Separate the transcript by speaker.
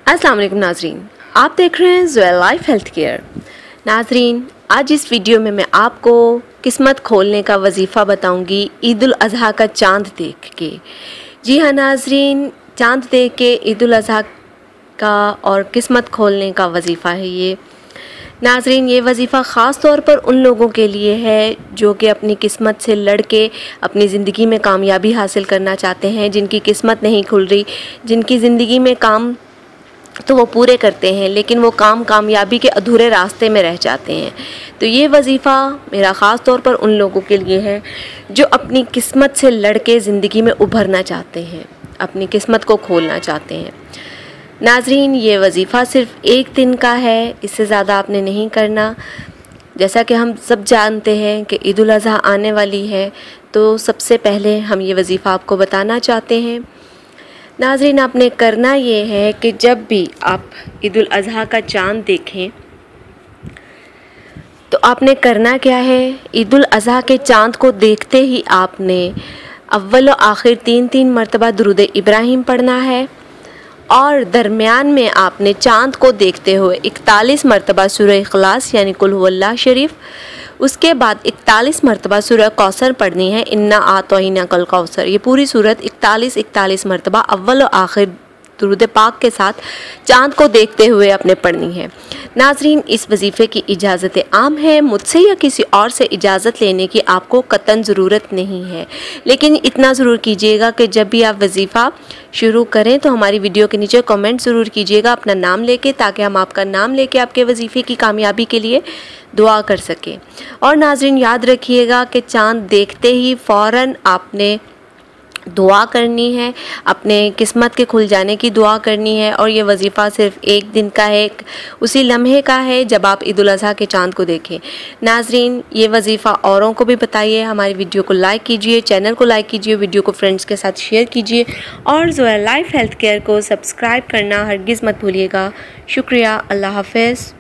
Speaker 1: अस्सलाम वालेकुम नाजरीन, आप देख रहे हैं ज़ोया लाइफ हेल्थ केयर। नाजरीन, आज इस वीडियो में मैं आपको किस्मत खोलने का वजीफ़ा बताऊंगी ईद उल अज़हा का चांद देख के। जी हाँ नाजरीन, चांद देख के ईद उल अज़हा का और किस्मत खोलने का वजीफ़ा है ये। नाजरीन, ये वजीफ़ा ख़ास तौर पर उन लोगों के लिए है जो कि अपनी किस्मत से लड़ के अपनी ज़िंदगी में कामयाबी हासिल करना चाहते हैं, जिनकी किस्मत नहीं खुल रही, जिनकी ज़िंदगी में काम तो वो पूरे करते हैं लेकिन वो कामयाबी के अधूरे रास्ते में रह जाते हैं। तो ये वजीफ़ा मेरा ख़ास तौर पर उन लोगों के लिए है जो अपनी किस्मत से लड़ के ज़िंदगी में उभरना चाहते हैं, अपनी किस्मत को खोलना चाहते हैं। नाजरीन, ये वजीफ़ा सिर्फ़ एक दिन का है, इससे ज़्यादा आपने नहीं करना। जैसा कि हम सब जानते हैं कि ईद उल अज़हा आने वाली है, तो सबसे पहले हम ये वजीफ़ा आपको बताना चाहते हैं। नाज़रीन, आपने करना ये है कि जब भी आप ईद उल अज़हा का चाँद देखें तो आपने करना क्या है, ईद उल अज़हा के चाँद को देखते ही आपने अव्वल व आखिर 3 मरतबा दुरूद इब्राहिम पढ़ना है और दरमियान में आपने चाँद को देखते हुए 41 मरतबा सूरह इखलास यानी कुल हुवल्लाह शरीफ, उसके बाद 41 मरतबा सूरह कौसर पढ़नी है, इन्ना आतोइना कल कौसर। ये पूरी सूरत 41 मरतबा अव्वल और आखिर दुरूद पाक के साथ चाँद को देखते हुए अपने पढ़नी है। नाजरीन, इस वजीफ़े की इजाज़त आम है, मुझसे या किसी और से इजाज़त लेने की आपको कतन ज़रूरत नहीं है। लेकिन इतना ज़रूर कीजिएगा कि जब भी आप वजीफ़ा शुरू करें तो हमारी वीडियो के नीचे कमेंट ज़रूर कीजिएगा अपना नाम लेके, ताकि हम आपका नाम लेके आपके वजीफ़े की कामयाबी के लिए दुआ कर सकें। और नाजरीन, याद रखिएगा कि चाँद देखते ही फ़ौरन आपने दुआ करनी है, अपने किस्मत के खुल जाने की दुआ करनी है। और ये वजीफ़ा सिर्फ़ एक दिन का है, उसी लम्हे का है जब आप ईद उल अज़हा के चाँद को देखें। नाजरीन, ये वजीफ़ा औरों को भी बताइए, हमारी वीडियो को लाइक कीजिए, चैनल को लाइक कीजिए, वीडियो को फ्रेंड्स के साथ शेयर कीजिए और ज़ोया लाइफ हेल्थ केयर को सब्सक्राइब करना हरगिज़ मत भूलिएगा। शुक्रिया, अल्लाह हाफ़िज़।